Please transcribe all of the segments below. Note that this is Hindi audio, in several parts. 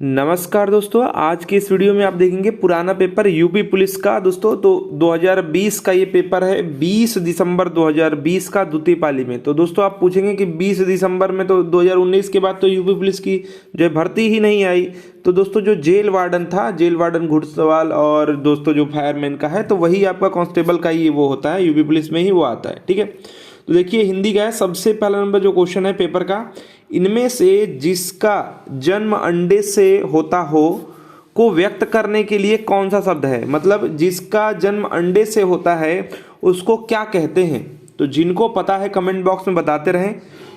नमस्कार दोस्तों, आज की इस वीडियो में आप देखेंगे पुराना पेपर यूपी पुलिस का। दोस्तों तो 2020 का ये पेपर है, 20 दिसंबर 2020 का द्वितीय पाली में। तो दोस्तों आप पूछेंगे कि 20 दिसंबर में तो 2019 के बाद तो यूपी पुलिस की जो है भर्ती ही नहीं आई। तो दोस्तों जो जेल वार्डन था, जेल वार्डन घुड़सवाल, और दोस्तों जो फायरमैन का है तो वही आपका कांस्टेबल का ही वो होता है, यूपी पुलिस में ही वो आता है। ठीक है, तो देखिए हिंदी का है। सबसे पहला नंबर जो क्वेश्चन है पेपर का, इनमें से जिसका जन्म अंडे से होता हो को व्यक्त करने के लिए कौन सा शब्द है। मतलब जिसका जन्म अंडे से होता है उसको क्या कहते हैं। तो जिनको पता है कमेंट बॉक्स में बताते रहें।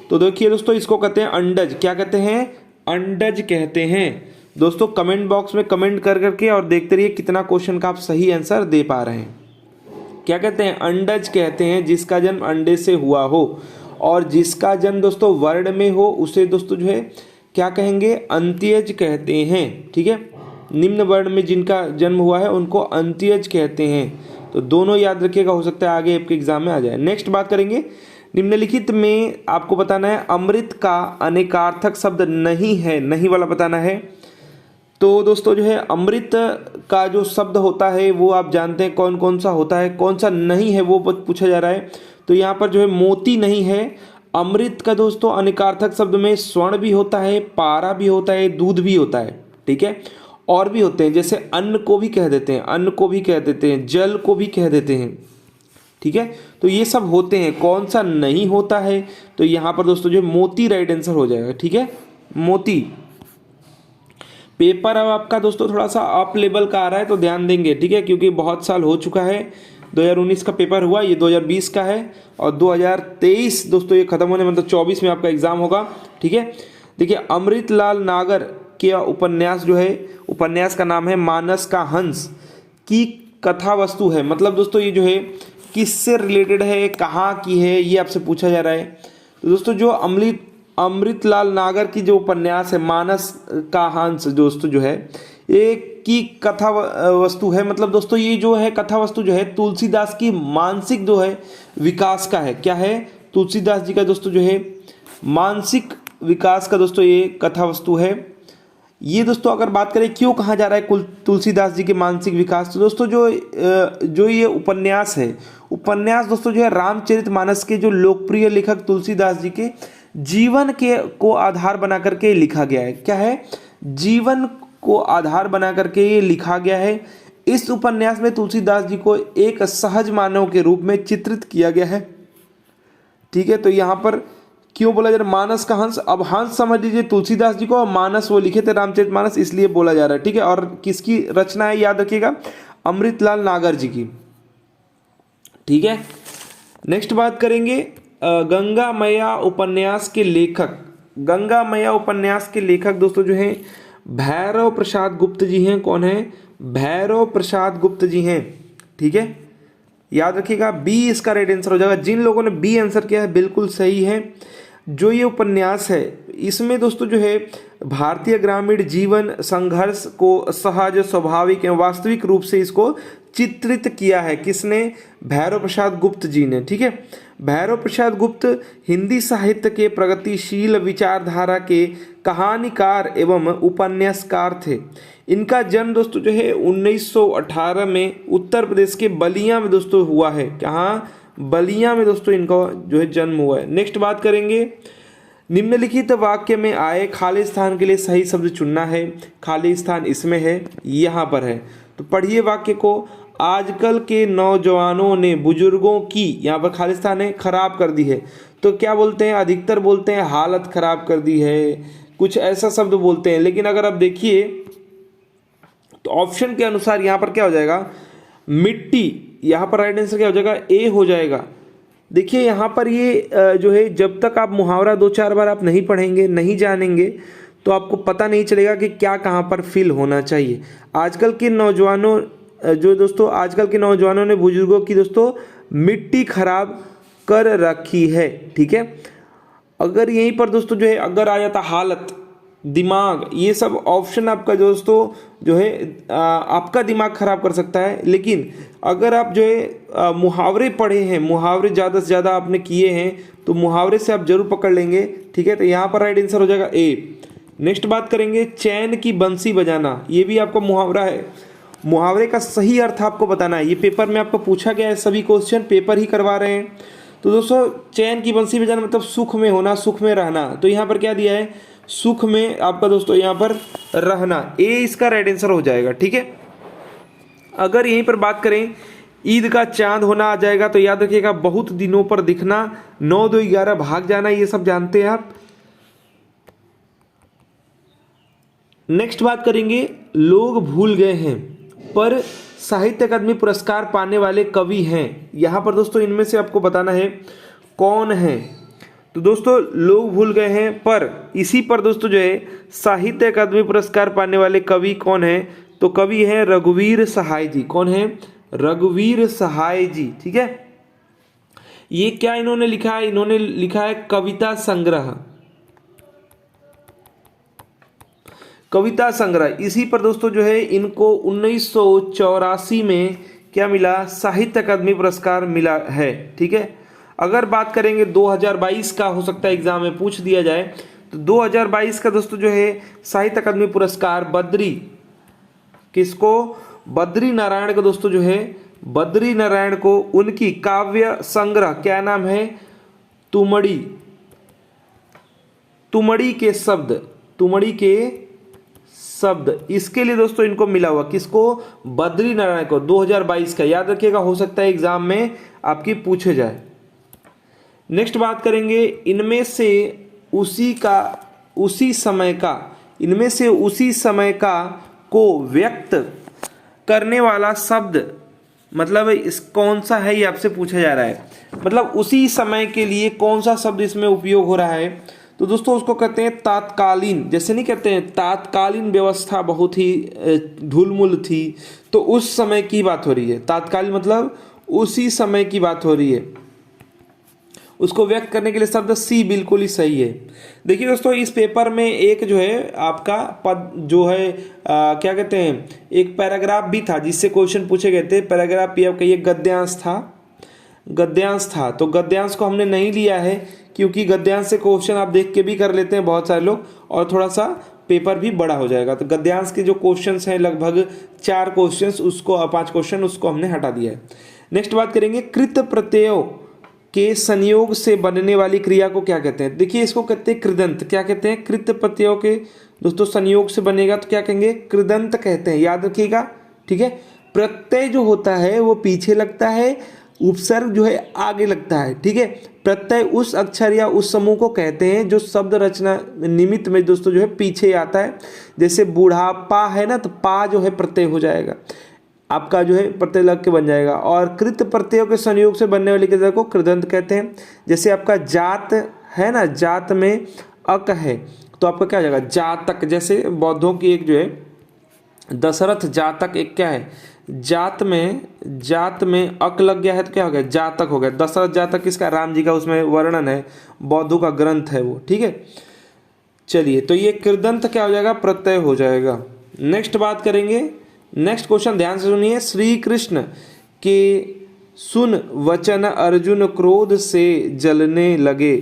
तो देखिए दोस्तों, इसको कहते हैं अंडज। क्या कहते हैं? अंडज कहते हैं। दोस्तों कमेंट बॉक्स में कमेंट कर करके और देखते रहिए कितना क्वेश्चन का आप सही आंसर दे पा रहे हैं। क्या कहते हैं? अंडज कहते हैं जिसका जन्म अंडे से हुआ हो, और जिसका जन्म दोस्तों वर्ण में हो उसे दोस्तों जो है क्या कहेंगे? अंत्यज कहते हैं। ठीक है, निम्न वर्ण में जिनका जन्म हुआ है उनको अंत्यज कहते हैं। तो दोनों याद रखिएगा, हो सकता है आगे आपके एग्जाम में आ जाए। नेक्स्ट बात करेंगे, निम्नलिखित में आपको बताना है अमृत का अनेकार्थक शब्द नहीं है, नहीं वाला बताना है। तो दोस्तों जो है अमृत का जो शब्द होता है वो आप जानते हैं कौन कौन सा होता है, कौन सा नहीं है वो पूछा जा रहा है। तो यहाँ पर जो है मोती नहीं है। अमृत का दोस्तों अनेकार्थक शब्द में स्वर्ण भी होता है, पारा भी होता है, दूध भी होता है। ठीक है, और भी होते हैं, जैसे अन्न को भी कह देते हैं, अन्न को भी कह देते हैं, जल को भी कह देते हैं। ठीक है, तो ये सब होते हैं। कौन सा नहीं होता है? तो यहाँ पर दोस्तों जो मोती राइट आंसर हो जाएगा। ठीक है, मोती। पेपर अब आपका दोस्तों थोड़ा सा अप लेवल का आ रहा है तो ध्यान देंगे। ठीक है, क्योंकि बहुत साल हो चुका है। 2019 का पेपर हुआ, ये 2020 का है, और 2023 दोस्तों ये खत्म होने मतलब 24 में आपका एग्जाम होगा। ठीक है, देखिए अमृतलाल नागर के उपन्यास जो है, उपन्यास का नाम है मानस का हंस की कथा वस्तु है। मतलब दोस्तों ये जो है किससे रिलेटेड है, कहाँ की है, ये आपसे पूछा जा रहा है। तो दोस्तों जो अमृतलाल नागर की जो उपन्यास है मानस का हंस दोस्तों जो है ये की कथा वस्तु है। मतलब दोस्तों ये जो है कथा वस्तु जो है तुलसीदास की मानसिक जो है विकास का है। क्या है? तुलसीदास जी का दोस्तों जो है मानसिक विकास का दोस्तों ये कथा वस्तु है। ये दोस्तों अगर बात करें क्यों कहा जा रहा है तुलसीदास जी के मानसिक विकास, तो दोस्तों जो ये उपन्यास है, उपन्यास दोस्तों जो है रामचरितमानस के जो लोकप्रिय लेखक तुलसीदास जी के जीवन के को आधार बना करके लिखा गया है। क्या है? जीवन को आधार बना करके ये लिखा गया है। इस उपन्यास में तुलसीदास जी को एक सहज मानव के रूप में चित्रित किया गया है। ठीक है, तो यहाँ पर क्यों बोला जा रहा है मानस का हंस? अब हंस समझ लीजिए तुलसीदास जी को, और मानस वो लिखे थे रामचरितमानस, इसलिए बोला जा रहा है। ठीक है, और किसकी रचना है याद रखिएगा? अमृतलाल नागर जी की। ठीक है, नेक्स्ट बात करेंगे गंगा मैया उपन्यास के लेखक। गंगा मैया उपन्यास के लेखक दोस्तों जो हैं भैरव प्रसाद गुप्त जी हैं। कौन है? भैरव प्रसाद गुप्त जी हैं। ठीक है, याद रखिएगा बी इसका राइट आंसर हो जाएगा। जिन लोगों ने बी आंसर किया है बिल्कुल सही है। जो ये उपन्यास है इसमें दोस्तों जो है भारतीय ग्रामीण जीवन संघर्ष को सहज, स्वाभाविक एवं वास्तविक रूप से इसको चित्रित किया है। किसने? भैरव प्रसाद गुप्त जी ने। ठीक है, भैरव प्रसाद गुप्त हिंदी साहित्य के प्रगतिशील विचारधारा के कहानीकार एवं उपन्यासकार थे। इनका जन्म दोस्तों जो है 1918 में उत्तर प्रदेश के बलिया में दोस्तों हुआ है। कहाँ? बलिया में दोस्तों इनका जो है जन्म हुआ है। नेक्स्ट बात करेंगे, निम्नलिखित वाक्य में आए खाली स्थान के लिए सही शब्द चुनना है। खाली स्थान इसमें है, यहाँ पर है। तो पढ़िए वाक्य को। आजकल के नौजवानों ने बुजुर्गों की, यहाँ पर खाली स्थान है, खराब कर दी है। तो क्या बोलते हैं? अधिकतर बोलते हैं हालत खराब कर दी है, कुछ ऐसा शब्द बोलते हैं। लेकिन अगर आप देखिए तो ऑप्शन के अनुसार यहाँ पर क्या हो जाएगा? मिट्टी। यहाँ पर राइट आंसर क्या हो जाएगा? ए हो जाएगा। देखिए यहाँ पर ये जो है जब तक आप मुहावरा 2-4 बार आप नहीं पढ़ेंगे, नहीं जानेंगे, तो आपको पता नहीं चलेगा कि क्या कहाँ पर फिल होना चाहिए। आजकल के नौजवानों जो दोस्तों आजकल के नौजवानों ने बुजुर्गों की दोस्तों मिट्टी खराब कर रखी है। ठीक है, अगर यहीं पर दोस्तों जो है अगर आ जाता हालत, दिमाग, ये सब ऑप्शन आपका दोस्तों जो है आपका दिमाग खराब कर सकता है। लेकिन अगर आप जो है मुहावरे पढ़े हैं, मुहावरे ज़्यादा से ज़्यादा आपने किए हैं, तो मुहावरे से आप जरूर पकड़ लेंगे। ठीक है, तो यहाँ पर राइट आंसर हो जाएगा ए। नेक्स्ट बात करेंगे चैन की बंसी बजाना, ये भी आपका मुहावरा है। मुहावरे का सही अर्थ आपको बताना है। ये पेपर में आपको पूछा गया है, सभी क्वेश्चन पेपर ही करवा रहे हैं। तो दोस्तों चैन की बंसी बजाना मतलब सुख में होना, सुख में रहना। तो यहाँ पर क्या दिया है, सुख में आपका दोस्तों यहाँ पर रहना, ए इसका राइट आंसर हो जाएगा। ठीक है, अगर यहीं पर बात करें ईद का चांद होना आ जाएगा, तो याद रखिएगा बहुत दिनों पर दिखना, 9 2 11 भाग जाना, ये सब जानते हैं आप। नेक्स्ट बात करेंगे लोग भूल गए हैं पर साहित्य अकादमी पुरस्कार पाने वाले कवि हैं। यहाँ पर दोस्तों इनमें से आपको बताना है कौन है। तो दोस्तों लोग भूल गए हैं पर, इसी पर दोस्तों जो है साहित्य अकादमी पुरस्कार पाने वाले कवि कौन है, तो कवि है रघुवीर सहाय जी। कौन है, रघुवीर सहाय जी। ठीक है, ये क्या इन्होंने लिखा है, इन्होंने लिखा है कविता संग्रह, कविता संग्रह। इसी पर दोस्तों जो है इनको 1984 में क्या मिला, साहित्य अकादमी पुरस्कार मिला है। ठीक है, अगर बात करेंगे 2022 का, हो सकता है एग्जाम में पूछ दिया जाए, तो 2022 का दोस्तों जो है साहित्य अकादमी पुरस्कार बद्री, किसको, बद्री नारायण को दोस्तों जो है, बद्री नारायण को उनकी काव्य संग्रह क्या नाम है, तुमड़ी, तुमड़ी के शब्द, तुमड़ी के शब्द, इसके लिए दोस्तों इनको मिला हुआ, किसको, बद्री नारायण को, 2022 का। याद रखिएगा, हो सकता है एग्जाम में आपकी पूछे जाए। नेक्स्ट बात करेंगे इनमें से उसी का, उसी समय का, इनमें से उसी समय का को व्यक्त करने वाला शब्द, मतलब इस कौन सा है, ये आपसे पूछा जा रहा है। मतलब उसी समय के लिए कौन सा शब्द इसमें उपयोग हो रहा है, तो दोस्तों उसको कहते हैं तात्कालीन। जैसे नहीं कहते हैं तात्कालीन व्यवस्था बहुत ही ढुलमुल थी, तो उस समय की बात हो रही है। तात्कालीन मतलब उसी समय की बात हो रही है। उसको व्यक्त करने के लिए शब्द सी बिल्कुल ही सही है। देखिए दोस्तों इस पेपर में एक जो है आपका पद जो है क्या कहते हैं, एक पैराग्राफ भी था जिससे क्वेश्चन पूछे गए थे। पैराग्राफ या कहिए गद्यांश था, गद्यांश था। तो गद्यांश को हमने नहीं लिया है क्योंकि गद्यांश से क्वेश्चन आप देख के भी कर लेते हैं बहुत सारे लोग, और थोड़ा सा पेपर भी बड़ा हो जाएगा। तो गद्यांश के जो क्वेश्चंस हैं लगभग 4 क्वेश्चंस, उसको 5 क्वेश्चन उसको हमने हटा दिया है। नेक्स्ट बात करेंगे कृत प्रत्ययों के संयोग से बनने वाली क्रिया को क्या कहते हैं। देखिए इसको कहते हैं कृदंत। क्या कहते हैं, कृत प्रत्ययों के दोस्तों संयोग से बनेगा तो क्या कहेंगे, कृदंत कहते हैं। याद रखिएगा। ठीक है, प्रत्यय जो होता है वो पीछे लगता है, उपसर्ग जो है आगे लगता है। ठीक है, प्रत्यय उस अक्षर या उस समूह को कहते हैं जो शब्द रचना निमित्त में दोस्तों जो है पीछे आता है। जैसे बूढ़ापा है ना, तो पा जो है प्रत्यय हो जाएगा, आपका जो है प्रत्यय लग के बन जाएगा। और कृत प्रत्ययों के संयोग से बनने वाली क्रिया को कृदंत कहते हैं। जैसे आपका जात है ना, जात में अक है तो आपका क्या हो जाएगा, जातक। जैसे बौद्धों की एक जो है दशरथ जातक, एक क्या है, जात में अक लग गया है तो क्या हो गया, जातक हो गया। दशरथ जातक किसका, राम जी का, उसमें वर्णन है, बौद्धों का ग्रंथ है वो। ठीक है, चलिए तो ये कृदंत क्या हो जाएगा, प्रत्यय हो जाएगा। नेक्स्ट बात करेंगे, नेक्स्ट क्वेश्चन ध्यान से सुनिए। श्री कृष्ण के सुन वचन अर्जुन क्रोध से जलने लगे,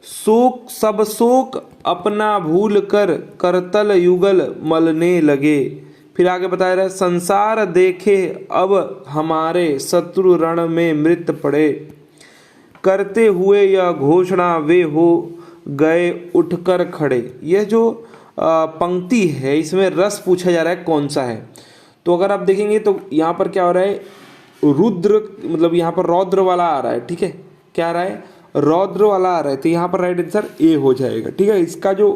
शोक सब शोक अपना भूल कर करतल युगल मलने लगे। फिर आगे बताया रहा, संसार देखे अब हमारे शत्रु रण में मृत पड़े, करते हुए यह घोषणा वे हो गए उठकर खड़े। यह जो पंक्ति है इसमें रस पूछा जा रहा है कौन सा है। तो अगर आप देखेंगे तो यहाँ पर क्या हो रहा है, रुद्र, मतलब यहाँ पर रौद्र वाला आ रहा है। ठीक है, क्या आ रहा है, रौद्र वाला आ रहा है, तो यहाँ पर राइट आंसर ए हो जाएगा। ठीक है, इसका जो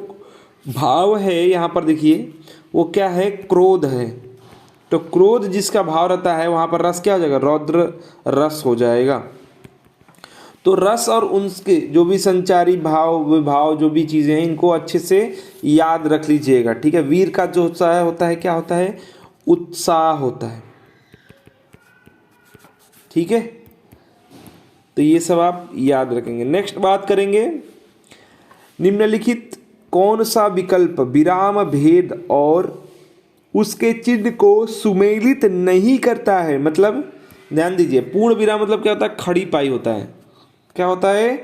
भाव है यहाँ पर देखिए वो क्या है, क्रोध है। तो क्रोध जिसका भाव रहता है वहाँ पर रस क्या हो जाएगा, रौद्र रस हो जाएगा। तो रस और उनके जो भी संचारी भाव विभाव जो भी चीज़ें हैं इनको अच्छे से याद रख लीजिएगा। ठीक है, वीर का जो उत्साह होता है क्या होता है, उत्साह होता है। ठीक है, तो ये सब आप याद रखेंगे। नेक्स्ट बात करेंगे, निम्नलिखित कौन सा विकल्प विराम भेद और उसके चिन्ह को सुमेलित नहीं करता है। मतलब ध्यान दीजिए, पूर्ण विराम मतलब क्या होता है, खड़ी पाई होता है। क्या होता है,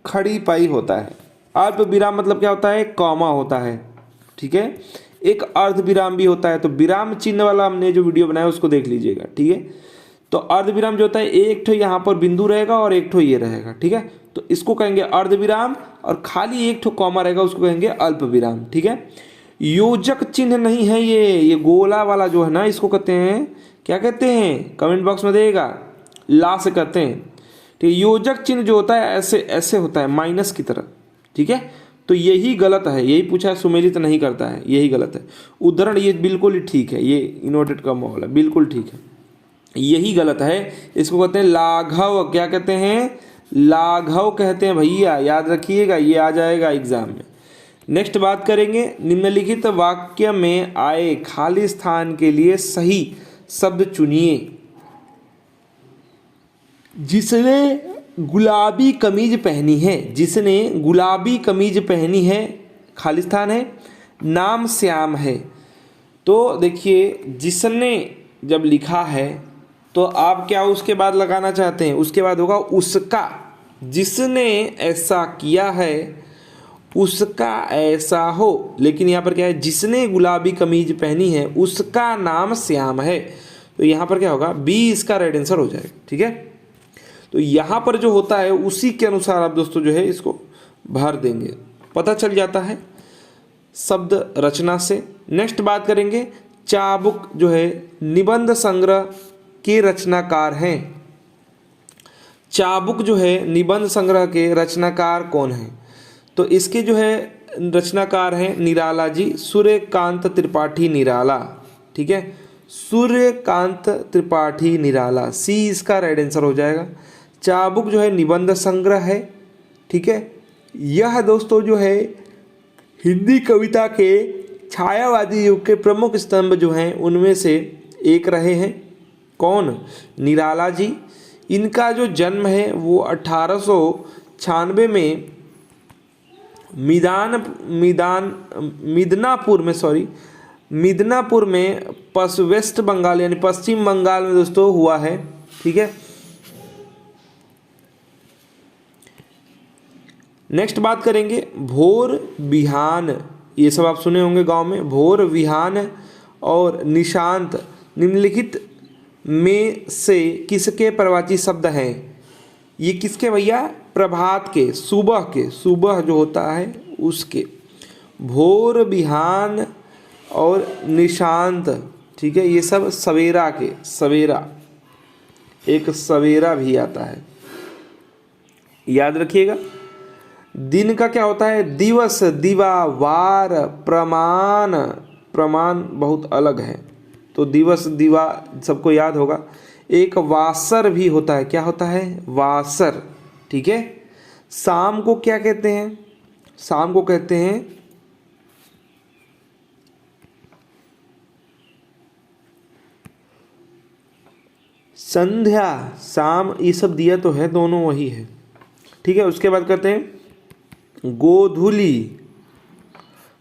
खड़ी पाई होता है। अल्प विराम मतलब क्या होता है, कॉमा होता है। ठीक है। एक अर्ध विराम भी होता है, तो विराम चिन्ह वाला हमने जो वीडियो बनाया उसको देख लीजिएगा, ठीक है। तो अर्ध विराम जो होता है, एक ठो यहाँ पर बिंदु रहेगा और एक ठो ये रहेगा, ठीक है। तो इसको कहेंगे अर्ध विराम, और खाली एक ठो कॉमा रहेगा उसको कहेंगे अल्प विराम, ठीक है। योजक चिन्ह नहीं है ये गोला वाला जो है ना, इसको कहते हैं, क्या कहते हैं, कमेंट बॉक्स में देगा, ला से कहते हैं, ठीक है। योजक चिन्ह जो होता है ऐसे ऐसे होता है, माइनस की तरह, ठीक है। तो यही गलत है, यही पूछा है, सुमेलित नहीं करता है, यही गलत है। उदाहरण ये बिल्कुल ही ठीक है, ये इन्वर्टेड कॉमा वाला बिल्कुल ठीक है, यही गलत है। इसको कहते हैं लाघव, क्या कहते हैं, लाघव कहते हैं भैया, याद रखिएगा, ये आ जाएगा एग्जाम में। नेक्स्ट बात करेंगे, निम्नलिखित वाक्य में आए खाली स्थान के लिए सही शब्द चुनिए। जिसने गुलाबी कमीज पहनी है, जिसने गुलाबी कमीज पहनी है, खाली स्थान है, नाम श्याम है। तो देखिए, जिसने जब लिखा है तो आप क्या उसके बाद लगाना चाहते हैं, उसके बाद होगा उसका। जिसने ऐसा किया है उसका ऐसा हो, लेकिन यहाँ पर क्या है, जिसने गुलाबी कमीज पहनी है उसका नाम श्याम है। तो यहाँ पर क्या होगा, बी इसका राइट आंसर हो जाएगा, ठीक है। तो यहाँ पर जो होता है उसी के अनुसार आप दोस्तों जो है इसको भर देंगे, पता चल जाता है शब्द रचना से। नेक्स्ट बात करेंगे, चाबुक जो है निबंध संग्रह के रचनाकार हैं। चाबुक जो है निबंध संग्रह के रचनाकार कौन है, तो इसके जो है रचनाकार हैं निराला जी, सूर्यकांत त्रिपाठी निराला, ठीक है, सूर्यकांत त्रिपाठी निराला, सी इसका राइट आंसर हो जाएगा। चाबुक जो है निबंध संग्रह है, ठीक है। यह दोस्तों जो है हिंदी कविता के छायावादी युग के प्रमुख स्तंभ जो हैं उनमें से एक रहे हैं। कौन, निराला जी। इनका जो जन्म है वो 1896 में मिदनापुर में वेस्ट बंगाल यानी पश्चिम बंगाल में दोस्तों हुआ है, ठीक है। नेक्स्ट बात करेंगे, भोर बिहान, ये सब आप सुने होंगे गांव में, भोर बिहान और निशांत निम्नलिखित में से किसके प्रवाची शब्द हैं। ये किसके भैया, प्रभात के, सुबह जो होता है उसके। भोर बिहान और निशांत, ठीक है, ये सब सवेरा के, सवेरा, एक सवेरा भी आता है, याद रखिएगा। दिन का क्या होता है, दिवस, दिवा, वार, प्रमाण, प्रमाण बहुत अलग है, तो दिवस दिवा सबको याद होगा। एक वासर भी होता है, क्या होता है, वासर, ठीक है। शाम को क्या कहते हैं, शाम को कहते हैं संध्या, शाम, ये सब दिया तो है, दोनों वही है, ठीक है। उसके बाद कहते हैं गोधूली,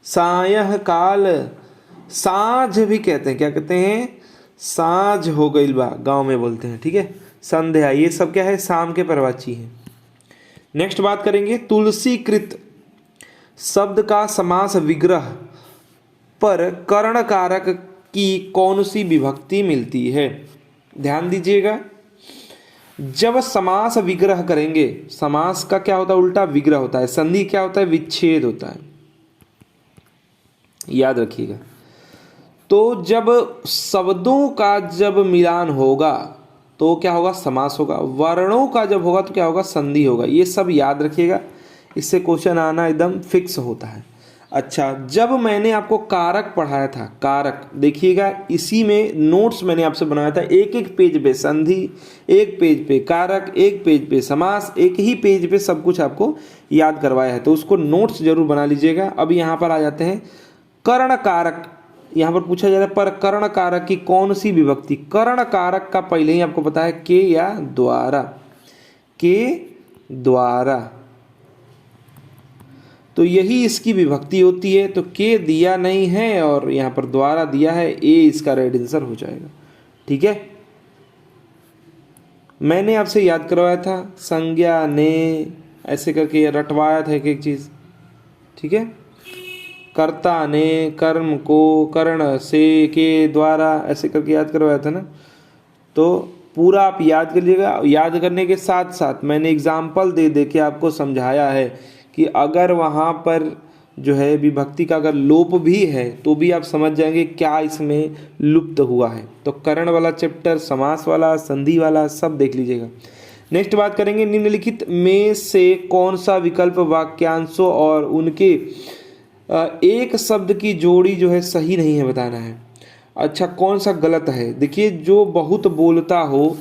सायंकाल, साँझ भी कहते हैं, क्या कहते हैं, साँझ हो गई बा, गांव में बोलते हैं, ठीक है। संध्या, ये सब क्या है, शाम के प्रवाची हैं। नेक्स्ट बात करेंगे, तुलसीकृत शब्द का समास विग्रह पर कर्ण कारक की कौन सी विभक्ति मिलती है। ध्यान दीजिएगा, जब समास विग्रह करेंगे, समास का क्या होता है, उल्टा विग्रह होता है, संधि क्या होता है, विच्छेद होता है, याद रखिएगा। तो जब शब्दों का जब मिलान होगा तो क्या होगा, समास होगा। वर्णों का जब होगा तो क्या होगा, संधि होगा। ये सब याद रखिएगा, इससे क्वेश्चन आना एकदम फिक्स होता है। अच्छा, जब मैंने आपको कारक पढ़ाया था, कारक देखिएगा, इसी में नोट्स मैंने आपसे बनाया था, एक एक पेज पे संधि, एक पेज पे कारक, एक पेज पे समास, एक ही पेज पे सब कुछ आपको याद करवाया है, तो उसको नोट्स जरूर बना लीजिएगा। अब यहाँ पर आ जाते हैं कर्ण कारक। यहाँ पर पूछा जा रहा है पर कर्ण कारक की कौन सी विभक्ति। कर्ण कारक का पहले ही आपको पता है, के या द्वारा, के द्वारा, तो यही इसकी विभक्ति होती है। तो के दिया नहीं है और यहाँ पर द्वारा दिया है, ए इसका राइट आंसर हो जाएगा, ठीक है। मैंने आपसे याद करवाया था, संज्ञा ने ऐसे करके रटवाया था एक एक चीज़, ठीक है। कर्ता ने कर्म को कर्ण से के द्वारा ऐसे करके याद करवाया था ना। तो पूरा आप याद कर लीजिएगा। याद करने के साथ साथ मैंने एग्जाम्पल दे दे के आपको समझाया है कि अगर वहाँ पर जो है विभक्ति का अगर लोप भी है तो भी आप समझ जाएंगे क्या इसमें लुप्त हुआ है। तो करण वाला चैप्टर, समास वाला, संधि वाला सब देख लीजिएगा। नेक्स्ट बात करेंगे, निम्नलिखित में से कौन सा विकल्प वाक्यांशों और उनके एक शब्द की जोड़ी जो है सही नहीं है बताना है। अच्छा, कौन सा गलत है? देखिए, जो बहुत बोलता हो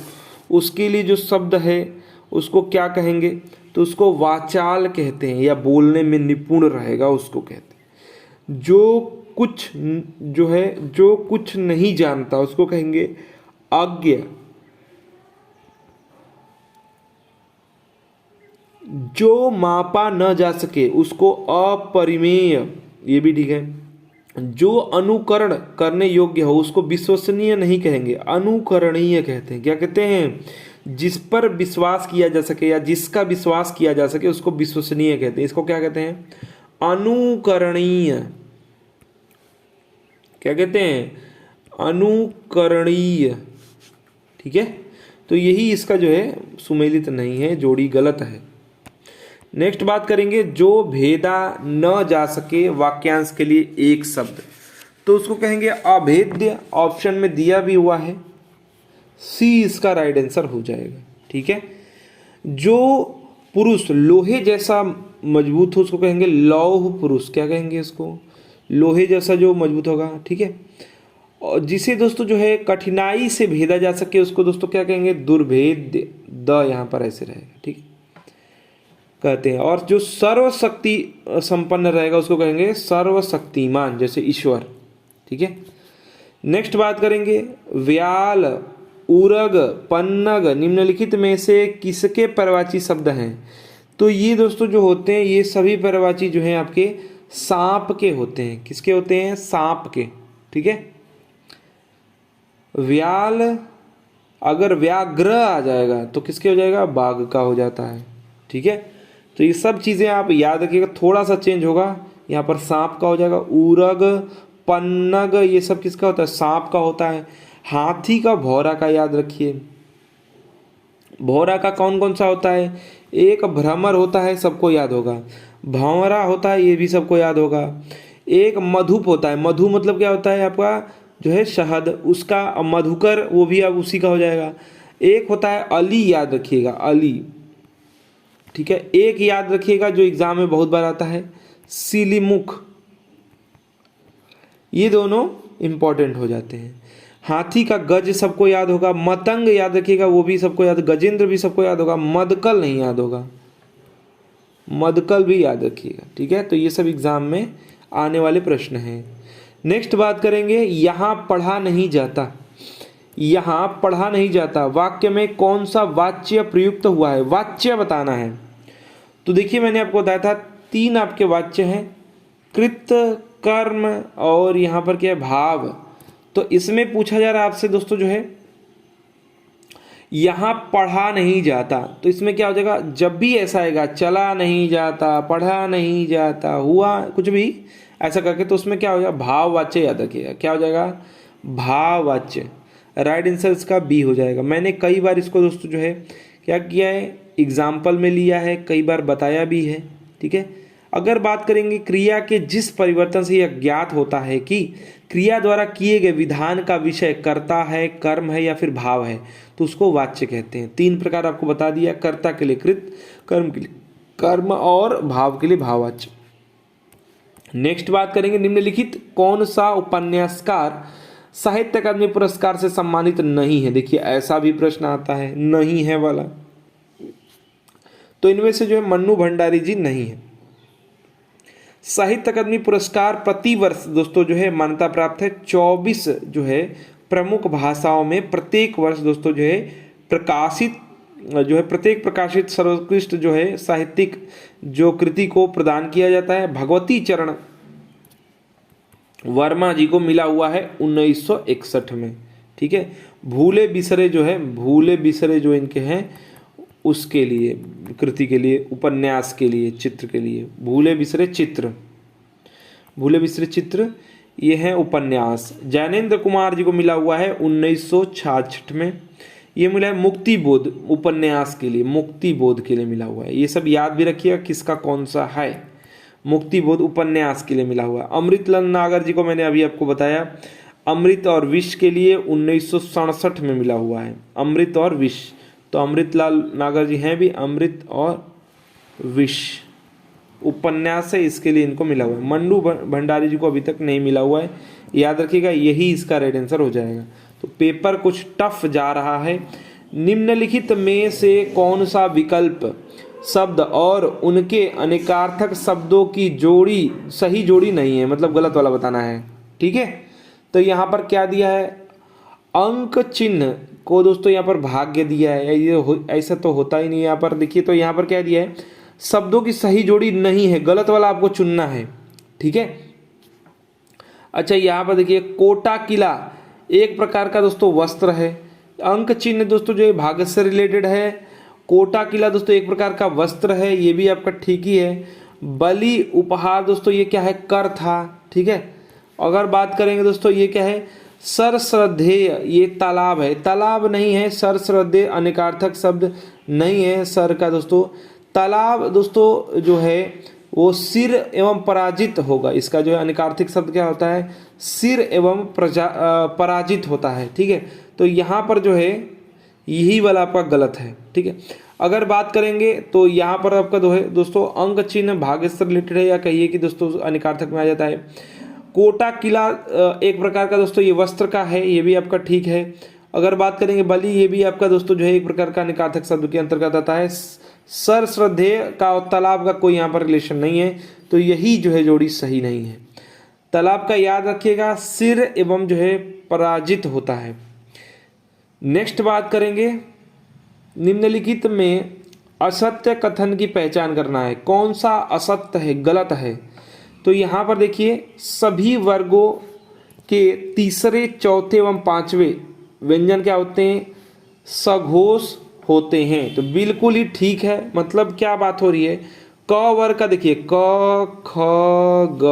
उसके लिए जो शब्द है उसको क्या कहेंगे? तो उसको वाचाल कहते हैं, या बोलने में निपुण रहेगा उसको कहते हैं। जो कुछ नहीं जानता उसको कहेंगे अज्ञ। जो मापा न जा सके उसको अपरिमेय, ये भी ठीक है। जो अनुकरण करने योग्य हो उसको विश्वसनीय नहीं कहेंगे, अनुकरणीय कहते हैं। क्या कहते हैं? जिस पर विश्वास किया जा सके या जिसका विश्वास किया जा सके उसको विश्वसनीय कहते हैं। इसको क्या कहते हैं? अनुकरणीय। क्या कहते हैं? अनुकरणीय। ठीक है, तो यही इसका जो है सुमेलित नहीं है, जोड़ी गलत है। नेक्स्ट बात करेंगे, जो भेदा न जा सके वाक्यांश के लिए एक शब्द, तो उसको कहेंगे अभेद्य। ऑप्शन में दिया भी हुआ है, सी इसका राइट आंसर हो जाएगा। ठीक है, जो पुरुष लोहे जैसा मजबूत हो उसको कहेंगे लौह पुरुष। क्या कहेंगे इसको? लोहे जैसा जो मजबूत होगा। ठीक है, और जिसे दोस्तों जो है कठिनाई से भेदा जा सके उसको दोस्तों क्या कहेंगे? दुर्भेद्य। द यहाँ पर ऐसे रहेगा। ठीक है, कहते हैं। और जो सर्वशक्ति संपन्न रहेगा उसको कहेंगे सर्वशक्तिमान, जैसे ईश्वर। ठीक है, नेक्स्ट बात करेंगे, व्याल, उरग, पन्नग निम्नलिखित में से किसके पर्यायवाची शब्द हैं? तो ये दोस्तों जो होते हैं ये सभी पर्यायवाची जो हैं आपके सांप के होते हैं। किसके होते हैं? सांप के। ठीक है, व्याल अगर व्याघ्र आ जाएगा तो किसके हो जाएगा? बाघ का हो जाता है। ठीक है, तो ये सब चीज़ें आप याद रखिएगा, थोड़ा सा चेंज होगा। यहाँ पर सांप का हो जाएगा, उरग, पन्नग ये सब किसका होता है? सांप का होता है। हाथी का भौरा का याद रखिए। भौरा का कौन कौन सा होता है? एक भ्रमर होता है, सबको याद होगा। भंवरा होता है, ये भी सबको याद होगा। एक मधुप होता है। मधु मतलब क्या होता है? आपका जो है शहद, उसका मधुकर, वो भी अब उसी का हो जाएगा। एक होता है अली, याद रखिएगा, अली। ठीक है, एक याद रखिएगा जो एग्जाम में बहुत बार आता है, सिलीमुख। ये दोनों इंपॉर्टेंट हो जाते हैं। हाथी का गज सबको याद होगा। मतंग याद रखिएगा, वो भी सबको याद। गजेंद्र भी सबको याद होगा। मदकल नहीं याद होगा, मदकल भी याद रखिएगा। ठीक है, तो ये सब एग्जाम में आने वाले प्रश्न हैं। नेक्स्ट बात करेंगे, यहाँ पढ़ा नहीं जाता। यहाँ पढ़ा नहीं जाता वाक्य में कौन सा वाच्य प्रयुक्त हुआ है? वाच्य बताना है। तो देखिए, मैंने आपको बताया था 3 आपके वाच्य हैं, कृत, कर्म और यहाँ पर क्या है? भाव। तो इसमें पूछा जा रहा है आपसे दोस्तों जो है यहाँ पढ़ा नहीं जाता, तो इसमें क्या हो जाएगा? जब भी ऐसा आएगा, चला नहीं जाता, पढ़ा नहीं जाता, हुआ कुछ भी ऐसा करके, तो उसमें क्या हो जाएगा? भाववाच्य याद रखिएगा। क्या हो जाएगा? भाववाच्य। राइट आंसर इसका बी हो जाएगा। मैंने कई बार इसको दोस्तों जो है क्या किया है? एग्जाम्पल में लिया है, कई बार बताया भी है। ठीक है, अगर बात करेंगे क्रिया के जिस परिवर्तन से यह ज्ञात होता है कि क्रिया द्वारा किए गए विधान का विषय कर्ता है, कर्म है या फिर भाव है, तो उसको वाच्य कहते हैं। 3 प्रकार आपको बता दिया, कर्ता के लिए कृत, कर्म के लिए कर्म और भाव के लिए भाववाच्य। नेक्स्ट बात करेंगे, निम्नलिखित कौन सा उपन्यासकार साहित्य अकादमी पुरस्कार से सम्मानित नहीं है? देखिए, ऐसा भी प्रश्न आता है, नहीं है वाला। तो इनमें से जो है मन्नू भंडारी जी नहीं है। साहित्य अकादमी पुरस्कार प्रति वर्ष दोस्तों जो है मान्यता प्राप्त है 24 जो है प्रमुख भाषाओं में प्रत्येक वर्ष दोस्तों जो है प्रत्येक प्रकाशित सर्वोत्कृष्ट जो है साहित्यिक जो कृति को प्रदान किया जाता है। भगवती चरण वर्मा जी को मिला हुआ है 1961 में। ठीक है, भूले बिसरे जो इनके हैं उसके लिए, कृति के लिए, उपन्यास के लिए, चित्र के लिए, भूले बिसरे चित्र। भूले बिसरे चित्र, ये है उपन्यास। ज्ञानेंद्र कुमार जी को मिला हुआ है 1966 में। ये मिला है मुक्ति बोध उपन्यास के लिए, मुक्ति बोध के लिए मिला हुआ है। ये सब याद भी रखिएगा किसका कौन सा है। मुक्ति बोध उपन्यास के लिए मिला हुआ है। अमृतलाल नागर जी को मैंने अभी आपको बताया, अमृत और विष के लिए 1967 में मिला हुआ है। अमृत और विष, तो अमृतलाल नागर जी हैं भी, अमृत और विष उपन्यास है, इसके लिए इनको मिला हुआ है। मंडू भंडारी जी को अभी तक नहीं मिला हुआ है, याद रखिएगा यही इसका राइट आंसर हो जाएगा। तो पेपर कुछ टफ जा रहा है। निम्नलिखित में से कौन सा विकल्प शब्द और उनके अनेकार्थक शब्दों की जोड़ी सही जोड़ी नहीं है, मतलब गलत वाला बताना है। ठीक है, तो यहाँ पर क्या दिया है, अंक चिन्ह को दोस्तों यहाँ पर भाग्य दिया है, ये ऐसा तो होता ही नहीं। यहाँ पर देखिए, तो यहाँ पर क्या दिया है, शब्दों की सही जोड़ी नहीं है, गलत वाला आपको चुनना है। ठीक है, अच्छा यहाँ पर देखिए, कोटा किला एक प्रकार का दोस्तों वस्त्र है। अंक चिन्ह दोस्तों जो है भाग्य से रिलेटेड है। कोटा किला दोस्तों एक प्रकार का वस्त्र है, ये भी आपका ठीक ही है। बलि उपहार दोस्तों ये क्या है, कर था। ठीक है, अगर बात करेंगे दोस्तों ये क्या है, सरश्रद्धेय ये तालाब है, तालाब नहीं है। सरश्रद्धेय अनेकार्थक शब्द नहीं है सर का दोस्तों। तालाब दोस्तों जो है वो सिर एवं पराजित होगा, इसका जो है अनेकार्थिक शब्द क्या होता है, सिर एवं पराजित होता है। ठीक है, तो यहाँ पर जो है यही वाला आपका गलत है। ठीक है, अगर बात करेंगे तो यहाँ पर आपका जो है दोस्तों अंक चिन्ह भाग्य से रिलेटेड है, या कहिए कि दोस्तों अनेकार्थक में आ जाता है। कोटा किला एक प्रकार का दोस्तों ये वस्त्र का है, ये भी आपका ठीक है। अगर बात करेंगे बलि, ये भी आपका दोस्तों जो है एक प्रकार का अनेकार्थक शब्द के अंतर्गत आता है। सर श्रद्धेय का और तालाब का कोई यहाँ पर रिलेशन नहीं है, तो यही जो है जोड़ी सही नहीं है। तालाब का याद रखिएगा, सिर एवं जो है पराजित होता है। नेक्स्ट बात करेंगे, निम्नलिखित में असत्य कथन की पहचान करना है, कौन सा असत्य है, गलत है। तो यहाँ पर देखिए, सभी वर्गों के तीसरे, चौथे एवं पांचवे व्यंजन क्या होते हैं, सघोष होते हैं। तो बिल्कुल ही ठीक है, मतलब क्या बात हो रही है, क वर्ग का देखिए, क ख ग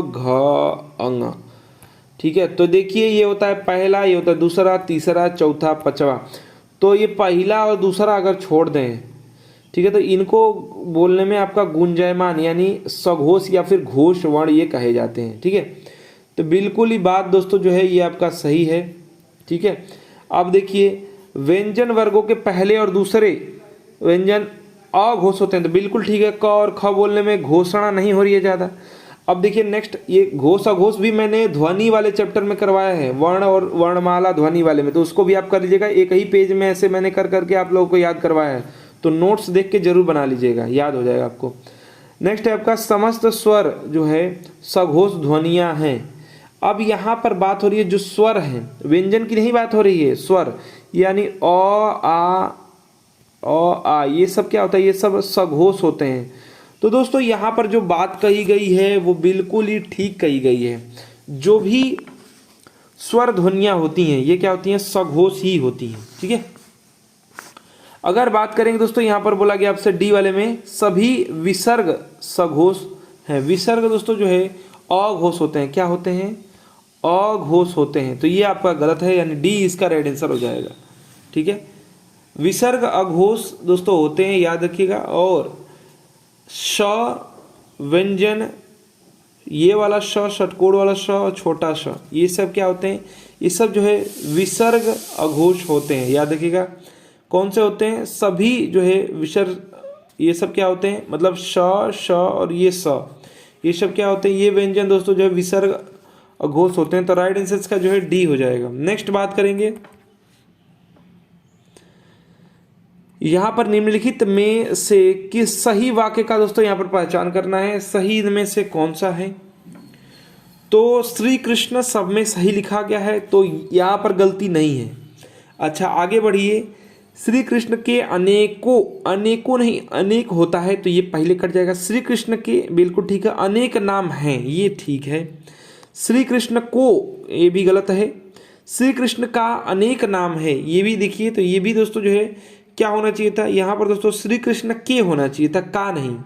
घ अंग। ठीक है, तो देखिए ये होता है पहला, ये होता है दूसरा, तीसरा, चौथा, पांचवा। तो ये पहला और दूसरा अगर छोड़ दें, ठीक है, तो इनको बोलने में आपका गुंजायमान यानी सघोष या फिर घोष वर्ण ये कहे जाते हैं। ठीक है, तो बिल्कुल ही बात दोस्तों जो है ये आपका सही है। ठीक है, अब देखिए व्यंजन वर्गों के पहले और दूसरे व्यंजन अघोष होते हैं, तो बिल्कुल ठीक है, क और ख बोलने में घोषणा नहीं हो रही है ज़्यादा। अब देखिए नेक्स्ट, ये घोष अघोष भी मैंने ध्वनि वाले चैप्टर में करवाया है, वर्ण और वर्णमाला ध्वनि वाले में, तो उसको भी आप कर लीजिएगा। एक ही पेज में ऐसे मैंने कर करके आप लोगों को याद करवाया है, तो नोट्स देख के जरूर बना लीजिएगा, याद हो जाएगा आपको। नेक्स्ट है आपका समस्त स्वर जो है सघोष ध्वनियाँ हैं। अब यहाँ पर बात हो रही है जो स्वर हैं, व्यंजन की नहीं बात हो रही है, स्वर यानी आ, ये सब क्या होता है, ये सब सघोष होते हैं। तो दोस्तों यहाँ पर जो बात कही गई है वो बिल्कुल ही ठीक कही गई है। जो भी स्वर ध्वनियाँ होती हैं ये क्या होती हैं, सघोष ही होती हैं। ठीक है, अगर बात करेंगे दोस्तों यहाँ पर बोला गया आपसे डी वाले में सभी विसर्ग सघोष हैं। विसर्ग दोस्तों जो है अघोष होते हैं, क्या होते हैं, अघोष होते हैं। तो ये आपका गलत है, यानी डी इसका राइट आंसर हो जाएगा। ठीक है, विसर्ग अघोष दोस्तों होते हैं, याद रखिएगा। और श व्यंजन, ये वाला श, षटकोण वाला श, छोटा श, ये सब क्या होते हैं, ये सब जो है विसर्ग अघोष होते हैं, याद रखिएगा। कौन से होते हैं, सभी जो है विसर्ग, ये सब क्या होते हैं, मतलब श और ये स, ये सब क्या होते हैं, ये व्यंजन दोस्तों जो है विसर्ग अघोष होते हैं। तो राइट आंसर का जो है डी हो जाएगा। नेक्स्ट बात करेंगे, यहाँ पर निम्नलिखित में से किस सही वाक्य का दोस्तों यहाँ पर पहचान करना है, सही में से कौन सा है। तो श्री कृष्ण सब में सही लिखा गया है, तो यहाँ पर गलती नहीं है। अच्छा आगे बढ़िए, श्री कृष्ण के अनेकों नहीं अनेक होता है, तो ये पहले कट जाएगा। श्री कृष्ण के बिल्कुल ठीक है, अनेक नाम हैं, ये ठीक है। श्री कृष्ण को, ये भी गलत है। श्री कृष्ण का अनेक नाम है, ये भी देखिए, तो ये भी दोस्तों जो है क्या होना चाहिए था, यहाँ पर दोस्तों श्री कृष्ण के होना चाहिए था, का नहीं।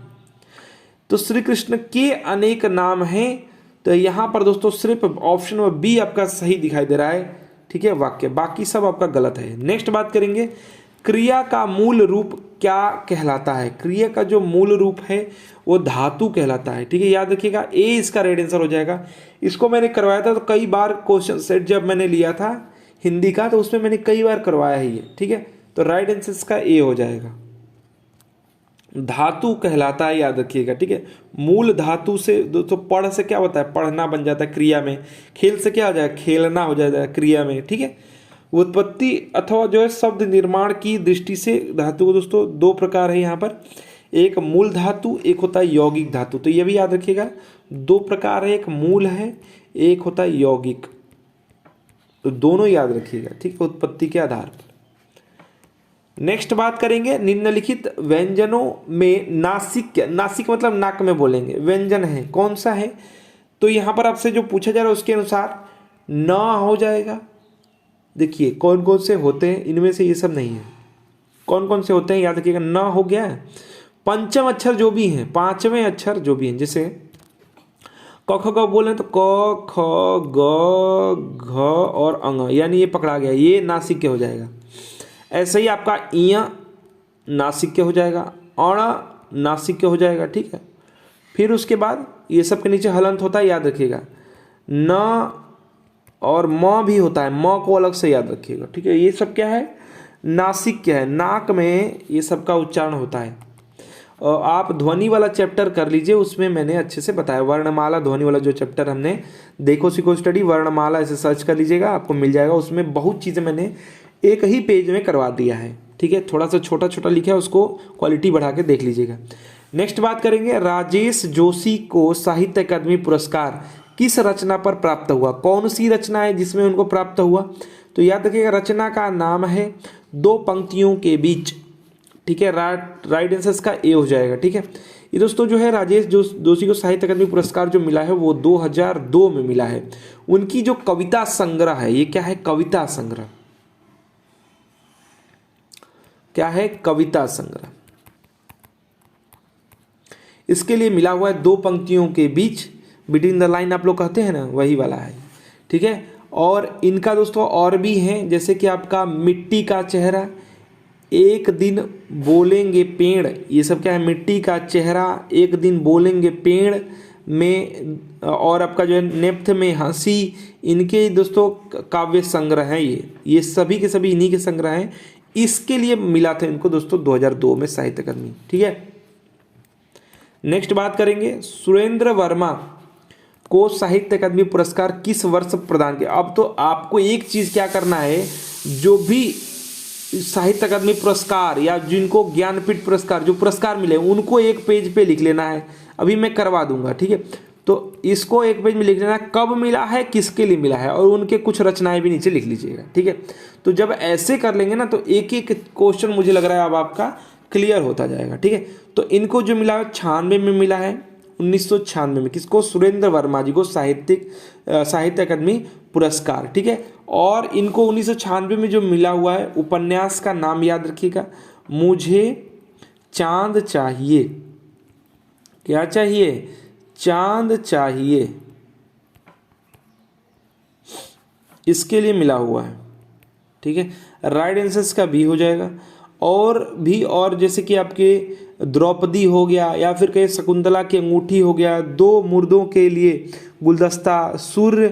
तो श्री कृष्ण के अनेक नाम हैं। तो यहाँ पर दोस्तों सिर्फ ऑप्शन नंबर बी आपका सही दिखाई दे रहा है, ठीक है, वाक्य, बाकी सब आपका गलत है। नेक्स्ट बात करेंगे, क्रिया का मूल रूप क्या कहलाता है। क्रिया का जो मूल रूप है वो धातु कहलाता है, ठीक है, याद रखिएगा, ए इसका राइट आंसर हो जाएगा। इसको मैंने करवाया था, तो कई बार क्वेश्चन सेट जब मैंने लिया था हिंदी का, तो उसमें मैंने कई बार करवाया है ये, ठीक है, तो राइट आंसर इसका ए हो जाएगा। धातु कहलाता है, याद रखिएगा, ठीक है। मूल धातु से दोस्तों पढ़ से क्या होता है, पढ़ना बन जाता है क्रिया में। खेल से क्या हो जाएगा, खेलना हो जाएगा क्रिया में, ठीक है। उत्पत्ति अथवा जो है शब्द निर्माण की दृष्टि से धातु को दोस्तों दो प्रकार है यहाँ पर, एक मूल धातु, एक होता है यौगिक धातु। तो ये भी याद रखिएगा, दो प्रकार है, एक मूल है, एक होता है यौगिक। तो दोनों याद रखिएगा, ठीक है, उत्पत्ति के आधार पर। नेक्स्ट बात करेंगे, निम्नलिखित व्यंजनों में नासिक, नासिक मतलब नाक में बोलेंगे, व्यंजन है कौन सा है। तो यहाँ पर आपसे जो पूछा जा रहा है उसके अनुसार न हो जाएगा। देखिए कौन कौन से होते हैं, इनमें से ये सब नहीं है। कौन कौन से होते हैं याद रखिएगा, न हो गया है। पंचम अक्षर जो भी हैं, पांचवें अक्षर जो भी हैं, जैसे क ख ग बोले तो क ख ग घ और अंग, यानी ये पकड़ा गया, ये नासिक के हो जाएगा। ऐसे ही आपका इय नासिक के हो जाएगा, अण नासिक के हो जाएगा, ठीक है। फिर उसके बाद ये सब के नीचे हलंत होता है, याद रखिएगा। न और म भी होता है, म को अलग से याद रखिएगा, ठीक है। ये सब क्या है, नासिक क्या है, नाक में ये सब का उच्चारण होता है। और आप ध्वनि वाला चैप्टर कर लीजिए, उसमें मैंने अच्छे से बताया, वर्णमाला ध्वनि वाला जो चैप्टर हमने देखो सीखो स्टडी वर्णमाला ऐसे सर्च कर लीजिएगा, आपको मिल जाएगा। उसमें बहुत चीज़ें मैंने एक ही पेज में करवा दिया है, ठीक है। थोड़ा सा छोटा छोटा लिखा है, उसको क्वालिटी बढ़ा के देख लीजिएगा। नेक्स्ट बात करेंगे, राजेश जोशी को साहित्य अकादमी पुरस्कार किस रचना पर प्राप्त हुआ। कौन सी रचना है जिसमें उनको प्राप्त हुआ। तो याद रखिएगा, रचना का नाम है दो पंक्तियों के बीच, ठीक है। राइट आंसर इसका ए हो जाएगा, ठीक है। ये दोस्तों जो है राजेश जोशी को साहित्य अकादमी पुरस्कार जो मिला है वो 2002 में मिला है। उनकी जो कविता संग्रह है, ये क्या है, कविता संग्रह, क्या है, कविता संग्रह। इसके लिए मिला हुआ है दो पंक्तियों के बीच, बिटवीन द लाइन आप लोग कहते हैं ना, वही वाला है, ठीक है। और इनका दोस्तों और भी हैं, जैसे कि आपका मिट्टी का चेहरा, एक दिन बोलेंगे पेड़, ये सब क्या है, मिट्टी का चेहरा, एक दिन बोलेंगे पेड़ में, और आपका जो है नेप्थ में हंसी, इनके दोस्तों काव्य संग्रह हैं। ये सभी के सभी इन्हीं के संग्रह हैं। इसके लिए मिला था इनको दोस्तों 2002 में साहित्य अकादमी, ठीक है। नेक्स्ट बात करेंगे, सुरेंद्र वर्मा को साहित्य अकादमी पुरस्कार किस वर्ष प्रदान किया। अब तो आपको एक चीज क्या करना है, जो भी साहित्य अकादमी पुरस्कार या जिनको ज्ञानपीठ पुरस्कार जो पुरस्कार मिले उनको एक पेज पे लिख लेना है। अभी मैं करवा दूंगा, ठीक है। तो इसको एक पेज में लिख लेना, कब मिला है, किसके लिए मिला है, और उनके कुछ रचनाएं भी नीचे लिख लीजिएगा, ठीक है। तो जब ऐसे कर लेंगे ना, तो एक एक क्वेश्चन मुझे लग रहा है अब आपका क्लियर होता जाएगा, ठीक है। तो इनको जो मिला है 96 में मिला है, 1996 में, किसको, सुरेंद्र वर्मा जी को साहित्य अकादमी पुरस्कार, ठीक है। और इनको 1996 में जो मिला हुआ है, उपन्यास का नाम याद रखिएगा, मुझे चांद चाहिए। क्या चाहिए, चांद चाहिए, इसके लिए मिला हुआ है, ठीक है। राइट आंसर का बी हो जाएगा। और भी, और जैसे कि आपके द्रौपदी हो गया, या फिर कहीं शकुंतला की अंगूठी हो गया, दो मुर्दों के लिए गुलदस्ता, सूर्य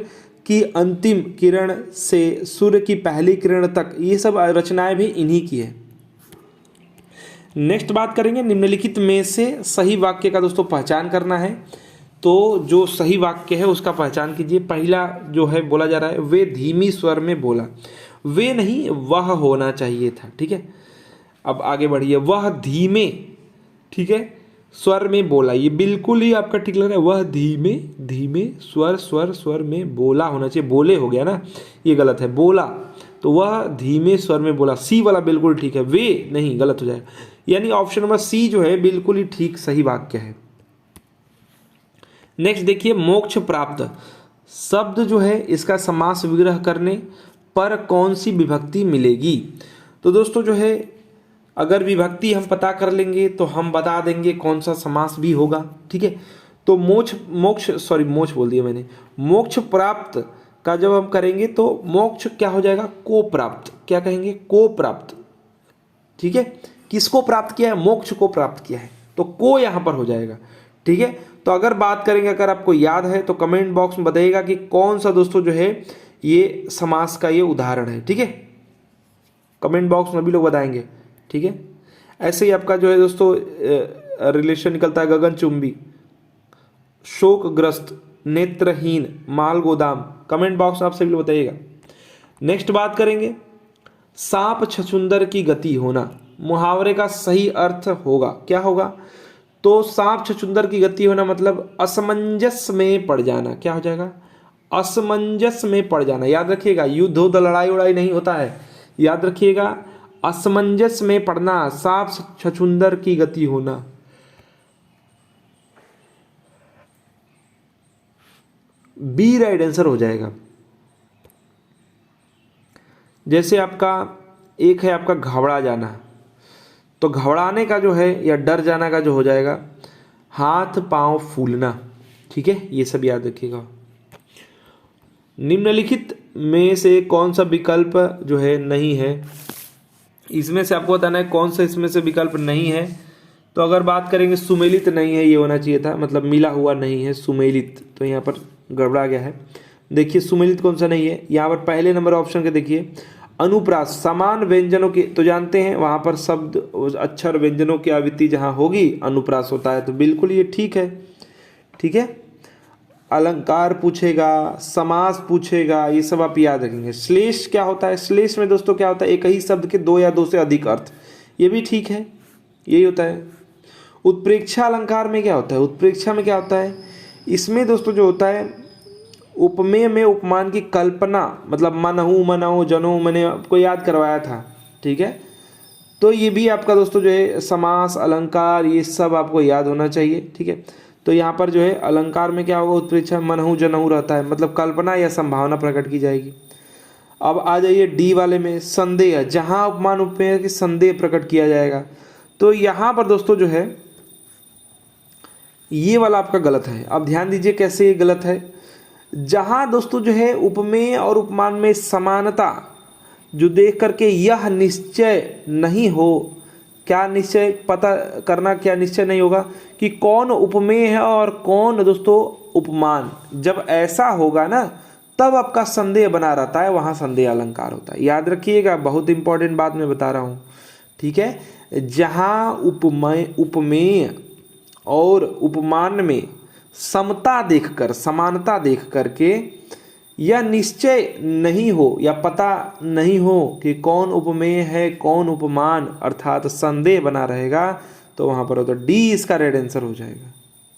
की अंतिम किरण से सूर्य की पहली किरण तक, ये सब रचनाएं भी इन्हीं की है। नेक्स्ट बात करेंगे, निम्नलिखित में से सही वाक्य का दोस्तों पहचान करना है। तो जो सही वाक्य है उसका पहचान कीजिए। पहला जो है बोला जा रहा है, वे धीमी स्वर में बोला, वे नहीं वह होना चाहिए था, ठीक है। अब आगे बढ़िए, वह धीमे, ठीक है, स्वर में बोला, ये बिल्कुल ही आपका ठीक लग रहा है, वह धीमे धीमे स्वर में बोला होना चाहिए, बोले हो गया ना, ये गलत है, बोला, तो वह धीमे स्वर में बोला। सी वाला बिल्कुल ठीक है, वे नहीं गलत हो जाएगा, यानी ऑप्शन नंबर सी जो है बिल्कुल ही ठीक सही वाक्य है। नेक्स्ट देखिए, मोक्ष प्राप्त शब्द जो है इसका समास विग्रह करने पर कौन सी विभक्ति मिलेगी। तो दोस्तों जो है अगर विभक्ति हम पता कर लेंगे तो हम बता देंगे कौन सा समास भी होगा, ठीक है। तो मोक्ष बोल दिया मैंने, मोक्ष प्राप्त का जब हम करेंगे तो मोक्ष क्या हो जाएगा, को प्राप्त, क्या कहेंगे, को प्राप्त, ठीक है। किसको प्राप्त किया है, मोक्ष को प्राप्त किया है, तो को यहां पर हो जाएगा, ठीक है। तो अगर बात करेंगे, अगर आपको याद है तो कमेंट बॉक्स में बताइएगा कि कौन सा दोस्तों जो है ये समास का ये उदाहरण है, ठीक है। कमेंट बॉक्स में भी लोग बताएंगे, ठीक है। ऐसे ही आपका जो है दोस्तों रिलेशन निकलता है गगनचुंबी, शोकग्रस्त, नेत्रहीन, माल गोदाम। कमेंट बॉक्स में आप सभी लोग बताइएगा। नेक्स्ट बात करेंगे, सांप छछुंदर की गति होना, मुहावरे का सही अर्थ होगा, क्या होगा, तो सांप छछुंदर की गति होना मतलब असमंजस में पड़ जाना, क्या हो जाएगा, असमंजस में पड़ जाना। याद रखिएगा, युद्ध हो तो लड़ाई उड़ाई नहीं होता है, याद रखिएगा, असमंजस में पड़ना, सांप छछुंदर की गति होना। बी राइट आंसर हो जाएगा। जैसे आपका एक है आपका घबरा जाना, तो घबराने का जो है या डर जाना का जो हो जाएगा हाथ पांव फूलना, ठीक है, ये सब याद रखिएगा। निम्नलिखित में से कौन सा विकल्प जो है नहीं है, इसमें से आपको बताना है कौन सा इसमें से विकल्प नहीं है। तो अगर बात करेंगे सुमेलित नहीं है, ये होना चाहिए था, मतलब मिला हुआ नहीं है, सुमेलित, तो यहाँ पर गड़बड़ा गया है। देखिए सुमेलित कौन सा नहीं है, यहाँ पर पहले नंबर ऑप्शन के देखिए, अनुप्रास, समान व्यंजनों के, तो जानते हैं वहाँ पर शब्द अक्षर व्यंजनों की आवृत्ति जहाँ होगी अनुप्रास होता है, तो बिल्कुल ये ठीक है, ठीक है। अलंकार पूछेगा, समास पूछेगा, ये सब आप याद रखेंगे। श्लेष क्या होता है, श्लेष में दोस्तों क्या होता है, एक ही शब्द के दो या दो से अधिक अर्थ, ये भी ठीक है, यही होता है। उत्प्रेक्षा अलंकार में क्या होता है, उत्प्रेक्षा में क्या होता है, इसमें दोस्तों जो होता है उपमेय में उपमान की कल्पना, मतलब मनहु मनहु जनो, मैंने आपको याद करवाया था, ठीक है। तो ये भी आपका दोस्तों जो है समास अलंकार ये सब आपको याद होना चाहिए, ठीक है। तो यहाँ पर जो है अलंकार में क्या होगा, उत्प्रेक्षा मनहु जनहु रहता है, मतलब कल्पना या संभावना प्रकट की जाएगी। अब आ जाइए डी वाले में, संदेह, जहाँ उपमान उपमेय की संदेह प्रकट किया जाएगा। तो यहाँ पर दोस्तों जो है ये वाला आपका गलत है। अब ध्यान दीजिए कैसे ये गलत है, जहाँ दोस्तों जो है उपमेय और उपमान में समानता जो देख करके यह निश्चय नहीं हो, क्या निश्चय पता करना, क्या निश्चय नहीं होगा कि कौन उपमेय है और कौन दोस्तों उपमान, जब ऐसा होगा ना तब आपका संदेह बना रहता है, वहाँ संदेह अलंकार होता है। याद रखिएगा, बहुत इंपॉर्टेंट बात मैं बता रहा हूँ, ठीक है। जहाँ उपमेय और उपमान में समता देखकर, समानता देख करके या निश्चय नहीं हो या पता नहीं हो कि कौन उपमेय है कौन उपमान, अर्थात संदेह बना रहेगा, तो वहाँ पर होता डी इसका रेड आंसर हो जाएगा,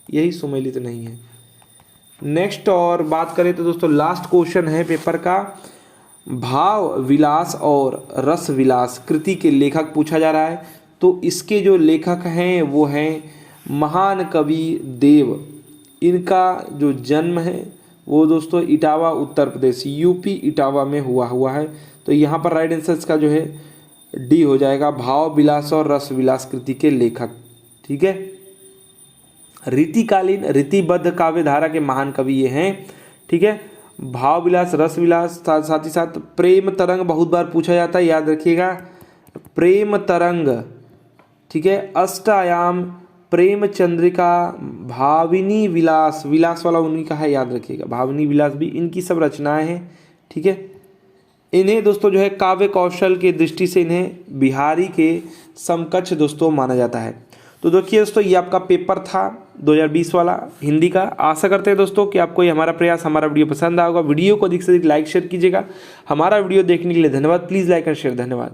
यही सुमेलित नहीं है। नेक्स्ट और बात करें तो दोस्तों लास्ट क्वेश्चन है पेपर का, भाव विलास और रस विलास कृति के लेखक पूछा जा रहा है। तो इसके जो लेखक हैं वो हैं महान कवि देव। इनका जो जन्म है वो दोस्तों इटावा उत्तर प्रदेश यूपी इटावा में हुआ है। तो यहाँ पर राइट आंसर का जो है डी हो जाएगा, भाव विलास और रस विलास कृति के लेखक, ठीक है। रीतिकालीन रीतिबद्ध काव्य धारा के महान कवि ये हैं, ठीक है। भाव विलास रस विलास, साथ ही साथ प्रेम तरंग बहुत बार पूछा जाता है, याद रखिएगा, प्रेम तरंग, ठीक है। अष्टायाम, प्रेम चंद्रिका, भाविनी विलास, विलास वाला उन्हीं का है, याद रखिएगा, भाविनी विलास भी इनकी सब रचनाएं हैं, ठीक है। इन्हें दोस्तों जो है काव्य कौशल की दृष्टि से इन्हें बिहारी के समकक्ष दोस्तों माना जाता है। तो देखिए दोस्तों ये आपका पेपर था 2020 वाला हिंदी का। आशा करते हैं दोस्तों कि आपको ये हमारा प्रयास, हमारा वीडियो पसंद आएगा। वीडियो को अधिक से अधिक लाइक शेयर कीजिएगा। हमारा वीडियो देखने के लिए धन्यवाद। Please like and share. धन्यवाद।